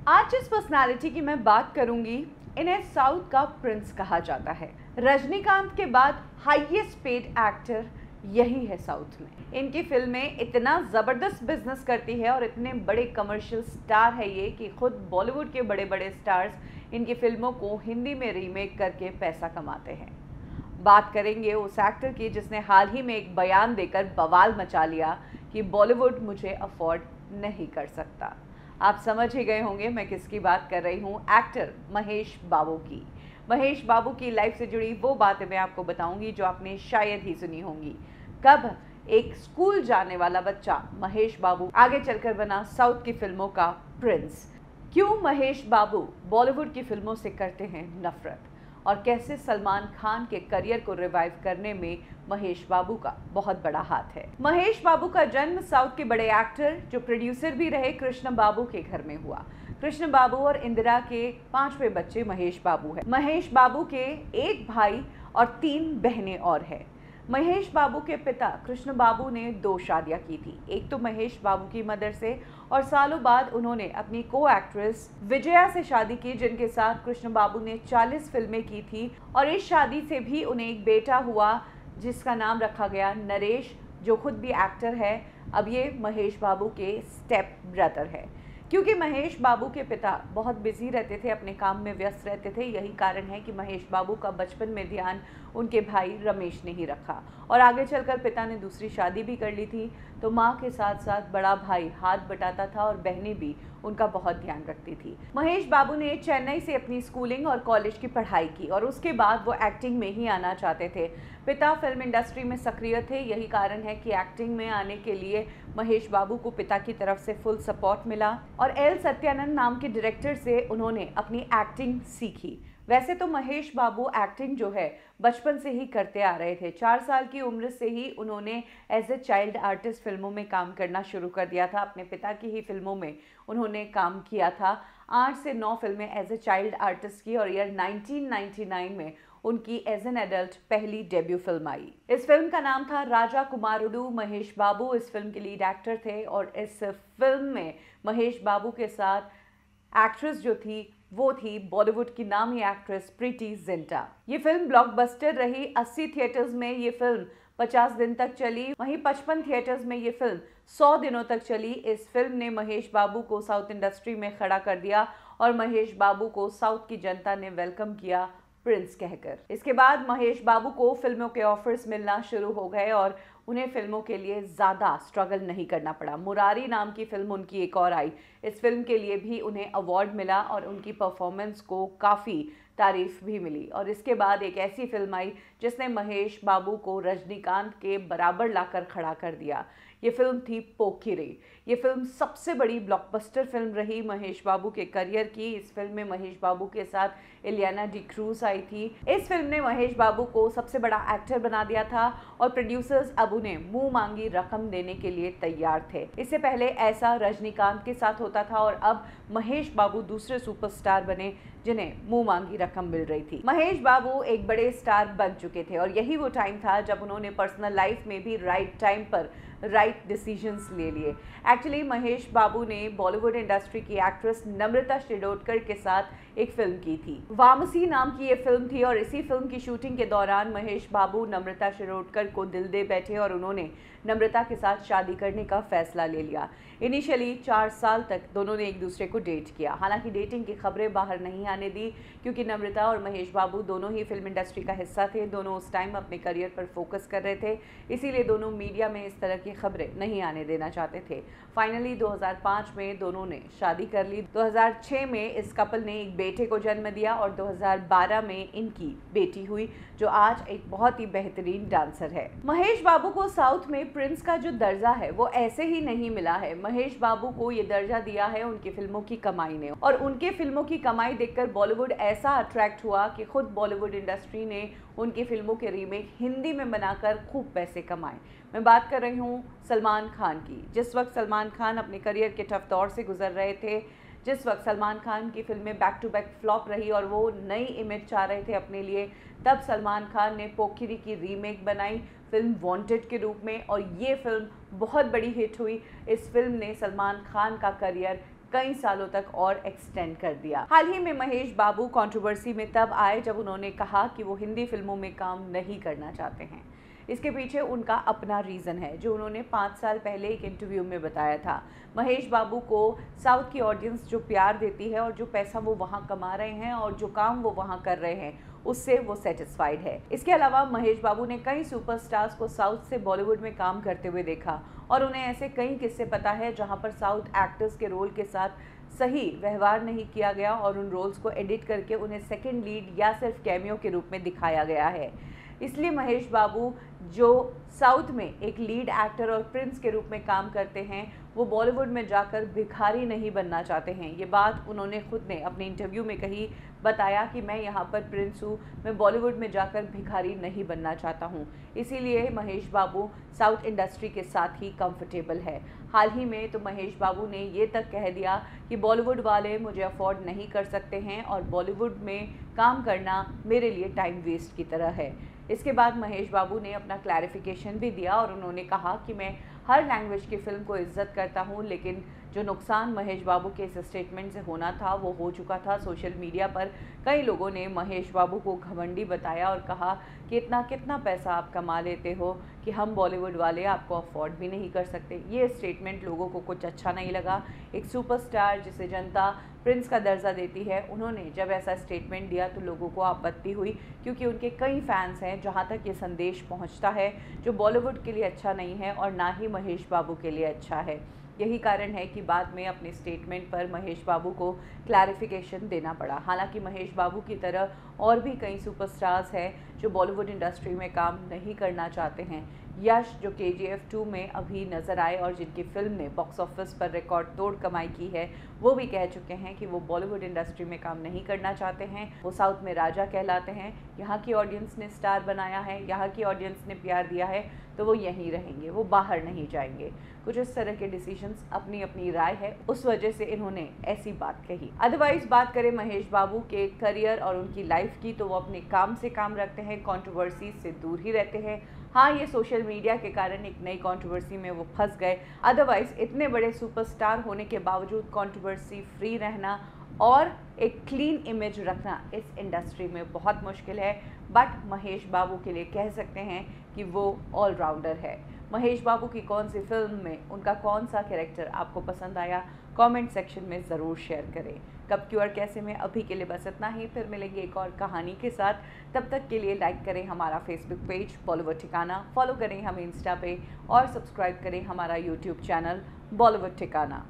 आज जिस पर्सनालिटी की मैं बात करूंगी, इन्हें साउथ का प्रिंस कहा जाता है। रजनीकांत के बाद हाईएस्ट पेड एक्टर यही है साउथ में। इनकी फिल्में इतना ज़बरदस्त बिजनेस करती है और इतने बड़े कमर्शियल स्टार है ये कि खुद बॉलीवुड के बड़े बड़े स्टार्स इनकी फिल्मों को हिंदी में रीमेक करके पैसा कमाते हैं। बात करेंगे उस एक्टर की जिसने हाल ही में एक बयान देकर बवाल मचा लिया कि बॉलीवुड मुझे अफोर्ड नहीं कर सकता। आप समझ ही गए होंगे मैं किसकी बात कर रही हूँ, एक्टर महेश बाबू की। महेश बाबू की लाइफ से जुड़ी वो बातें मैं आपको बताऊंगी जो आपने शायद ही सुनी होंगी। कब एक स्कूल जाने वाला बच्चा महेश बाबू आगे चलकर बना साउथ की फिल्मों का प्रिंस। क्यों महेश बाबू बॉलीवुड की फिल्मों से करते हैं नफरत, और कैसे सलमान खान के करियर को रिवाइव करने में महेश बाबू का बहुत बड़ा हाथ है। महेश बाबू का जन्म साउथ के बड़े एक्टर जो प्रोड्यूसर भी रहे कृष्ण बाबू के घर में हुआ। कृष्ण बाबू और इंदिरा के 5वें बच्चे महेश बाबू है। महेश बाबू के एक भाई और 3 बहनें और हैं। महेश बाबू के पिता कृष्ण बाबू ने 2 शादियां की थी, एक तो महेश बाबू की मदर से और सालों बाद उन्होंने अपनी को एक्ट्रेस विजया से शादी की जिनके साथ कृष्ण बाबू ने 40 फिल्में की थी। और इस शादी से भी उन्हें एक बेटा हुआ जिसका नाम रखा गया नरेश, जो खुद भी एक्टर है। अब ये महेश बाबू के स्टेप ब्रदर है। क्योंकि महेश बाबू के पिता बहुत बिजी रहते थे, अपने काम में व्यस्त रहते थे, यही कारण है कि महेश बाबू का बचपन में ध्यान उनके भाई रमेश ने ही रखा। और आगे चलकर पिता ने दूसरी शादी भी कर ली थी, तो माँ के साथ साथ बड़ा भाई हाथ बटाता था और बहनें भी उनका बहुत ध्यान रखती थी। महेश बाबू ने चेन्नई से अपनी स्कूलिंग और कॉलेज की पढ़ाई की और उसके बाद वो एक्टिंग में ही आना चाहते थे। पिता फिल्म इंडस्ट्री में सक्रिय थे, यही कारण है कि एक्टिंग में आने के लिए महेश बाबू को पिता की तरफ से फुल सपोर्ट मिला और एल सत्यानंद नाम के डायरेक्टर से उन्होंने अपनी एक्टिंग सीखी। वैसे तो महेश बाबू एक्टिंग जो है बचपन से ही करते आ रहे थे। 4 साल की उम्र से ही उन्होंने एज ए चाइल्ड आर्टिस्ट फिल्मों में काम करना शुरू कर दिया था। अपने पिता की ही फिल्मों में उन्होंने काम किया था। 8 से 9 फिल्में एज ए चाइल्ड आर्टिस्ट की और ईयर 1999 में उनकी एज एन एडल्ट पहली डेब्यू फिल्म आई। इस फिल्म का नाम था राजा कुमारुडू। महेश बाबू इस फिल्म के लीड एक्टर थे और इस फिल्म में महेश बाबू के साथ एक्ट्रेस जो थी वो थी बॉलीवुड की नामी एक्ट्रेस प्रीति जिंटा। ये फिल्म ब्लॉकबस्टर रही। 80 थिएटर्स में ये फिल्म 50 दिन तक चली, वहीं 55 थिएटर्स में ये फिल्म 100 दिनों तक चली। इस फिल्म ने महेश बाबू को साउथ इंडस्ट्री में खड़ा कर दिया और महेश बाबू को साउथ की जनता ने वेलकम किया प्रिंस कहकर। इसके बाद महेश बाबू को फिल्मों के ऑफर्स मिलना शुरू हो गए और उन्हें फिल्मों के लिए ज़्यादा स्ट्रगल नहीं करना पड़ा। मुरारी नाम की फिल्म उनकी एक और आई। इस फिल्म के लिए भी उन्हें अवार्ड मिला और उनकी परफॉर्मेंस को काफ़ी तारीफ भी मिली। और इसके बाद एक ऐसी फिल्म आई जिसने महेश बाबू को रजनीकांत के बराबर लाकर खड़ा कर दिया। ये फिल्म थी पोकिरी। ये फिल्म सबसे बड़ी ब्लॉकबस्टर फिल्म रही महेश बाबू के करियर की। इस फिल्म में महेश बाबू के साथ इलियाना डिक्रूज आई थी। इस फिल्म ने महेश बाबू को सबसे बड़ा एक्टर बना दिया था और प्रोड्यूसर्स अब उन्हें मुंह मांगी रकम देने के लिए तैयार थे। इससे पहले ऐसा रजनीकांत के साथ होता था और अब महेश बाबू दूसरे सुपरस्टार बने जिन्हें मुंह मांगी रकम मिल रही थी। महेश बाबू एक बड़े स्टार बन चुके थे और यही वो टाइम था जब उन्होंने पर्सनल लाइफ में भी राइट टाइम पर राइट डिसीजंस ले लिए। एक्चुअली महेश बाबू ने बॉलीवुड इंडस्ट्री की एक्ट्रेस नम्रता शिरोडकर के साथ एक फिल्म की थी। वामसी नाम की ये फिल्म थी और इसी फिल्म की शूटिंग के दौरान महेश बाबू नम्रता शिरोडकर को दिल दे बैठे और उन्होंने नम्रता के साथ शादी करने का फैसला ले लिया। इनिशियली 4 साल तक दोनों ने एक दूसरे को डेट किया। हालांकि डेटिंग की खबरें बाहर नहीं आने दी क्योंकि नम्रता और महेश बाबू दोनों ही फिल्म इंडस्ट्री का हिस्सा थे। दोनों उस टाइम अपने करियर पर फोकस कर रहे थे, इसीलिए दोनों मीडिया में इस तरह की खबरें नहीं आने देना चाहते थे। फाइनली 2005 में दोनों ने शादी कर ली। 2006 में इस कपल ने एक बेटे को जन्म दिया और 2012 में इनकी बेटी हुई जो आज एक बहुत ही बेहतरीन डांसर है। महेश बाबू को साउथ में प्रिंस का जो दर्जा है वो ऐसे ही नहीं मिला है। महेश बाबू को ये दर्जा दिया है उनकी फिल्मों की कमाई ने, और उनके फिल्मों की कमाई देखकर बॉलीवुड ऐसा अट्रैक्ट हुआ कि खुद बॉलीवुड इंडस्ट्री ने उनकी फिल्मों के रीमेक हिंदी में बनाकर खूब पैसे कमाए। मैं बात कर रही हूँ सलमान खान की। जिस वक्त सलमान खान अपने करियर के टफ दौर से गुजर रहे थे, जिस वक्त सलमान खान की फिल्में बैक टू बैक फ्लॉप रही और वो नई इमेज चाह रहे थे अपने लिए, तब सलमान खान ने पोकिरी की रीमेक बनाई फिल्म वांटेड के रूप में और ये फिल्म बहुत बड़ी हिट हुई। इस फिल्म ने सलमान खान का करियर कई सालों तक और एक्सटेंड कर दिया। हाल ही में महेश बाबू कंट्रोवर्सी में तब आए जब उन्होंने कहा कि वो हिंदी फिल्मों में काम नहीं करना चाहते हैं। इसके पीछे उनका अपना रीज़न है जो उन्होंने 5 साल पहले एक इंटरव्यू में बताया था। महेश बाबू को साउथ की ऑडियंस जो प्यार देती है और जो पैसा वो वहाँ कमा रहे हैं और जो काम वो वहाँ कर रहे हैं उससे वो सेटिस्फाइड है। इसके अलावा महेश बाबू ने कई सुपरस्टार्स को साउथ से बॉलीवुड में काम करते हुए देखा और उन्हें ऐसे कई किस्से पता है जहाँ पर साउथ एक्टर्स के रोल के साथ सही व्यवहार नहीं किया गया और उन रोल्स को एडिट करके उन्हें सेकेंड लीड या सिर्फ कैमियो के रूप में दिखाया गया है। इसलिए महेश बाबू जो साउथ में एक लीड एक्टर और प्रिंस के रूप में काम करते हैं वो बॉलीवुड में जाकर भिखारी नहीं बनना चाहते हैं। ये बात उन्होंने खुद ने अपने इंटरव्यू में कही, बताया कि मैं यहाँ पर प्रिंस हूँ, मैं बॉलीवुड में जाकर भिखारी नहीं बनना चाहता हूँ। इसीलिए महेश बाबू साउथ इंडस्ट्री के साथ ही कंफर्टेबल है। हाल ही में तो महेश बाबू ने ये तक कह दिया कि बॉलीवुड वाले मुझे अफोर्ड नहीं कर सकते हैं और बॉलीवुड में काम करना मेरे लिए टाइम वेस्ट की तरह है। इसके बाद महेश बाबू ने अपना क्लैरिफिकेशन भी दिया और उन्होंने कहा कि मैं हर लैंग्वेज की फ़िल्म को इज्जत करता हूं, लेकिन जो नुकसान महेश बाबू के इस स्टेटमेंट से होना था वो हो चुका था। सोशल मीडिया पर कई लोगों ने महेश बाबू को घमंडी बताया और कहा कि इतना कितना पैसा आप कमा लेते हो कि हम बॉलीवुड वाले आपको अफोर्ड भी नहीं कर सकते। ये स्टेटमेंट लोगों को कुछ अच्छा नहीं लगा। एक सुपरस्टार जिसे जनता प्रिंस का दर्जा देती है, उन्होंने जब ऐसा स्टेटमेंट दिया तो लोगों को आपत्ति हुई, क्योंकि उनके कई फैंस हैं जहां तक ये संदेश पहुंचता है जो बॉलीवुड के लिए अच्छा नहीं है और ना ही महेश बाबू के लिए अच्छा है। यही कारण है कि बाद में अपने स्टेटमेंट पर महेश बाबू को क्लैरिफिकेशन देना पड़ा। हालांकि महेश बाबू की तरह और भी कई सुपरस्टार्स हैं जो बॉलीवुड इंडस्ट्री में काम नहीं करना चाहते हैं। यश जो KGF 2 में अभी नज़र आए और जिनकी फिल्म ने बॉक्स ऑफिस पर रिकॉर्ड तोड़ कमाई की है, वो भी कह चुके हैं कि वो बॉलीवुड इंडस्ट्री में काम नहीं करना चाहते हैं। वो साउथ में राजा कहलाते हैं, यहाँ की ऑडियंस ने स्टार बनाया है, यहाँ की ऑडियंस ने प्यार दिया है, तो वो यहीं रहेंगे, वो बाहर नहीं जाएंगे। कुछ इस तरह के डिसीजंस, अपनी अपनी राय है, उस वजह से इन्होंने ऐसी बात कही। अदरवाइज बात करें महेश बाबू के करियर और उनकी लाइफ की, तो वो अपने काम से काम रखते हैं, कंट्रोवर्सी से दूर ही रहते हैं। हाँ, ये सोशल मीडिया के कारण एक नई कंट्रोवर्सी में वो फंस गए। अदरवाइज इतने बड़े सुपरस्टार होने के बावजूद कंट्रोवर्सी फ्री रहना और एक क्लीन इमेज रखना इस इंडस्ट्री में बहुत मुश्किल है। बट महेश बाबू के लिए कह सकते हैं कि वो ऑलराउंडर है। महेश बाबू की कौन सी फिल्म में उनका कौन सा कैरेक्टर आपको पसंद आया, कमेंट सेक्शन में ज़रूर शेयर करें। कब क्यों और कैसे में अभी के लिए बस इतना ही। फिर मिलेंगे एक और कहानी के साथ। तब तक के लिए लाइक करें हमारा फेसबुक पेज बॉलीवुड ठिकाना, फॉलो करें हमें इंस्टा पे और सब्सक्राइब करें हमारा यूट्यूब चैनल बॉलीवुड ठिकाना।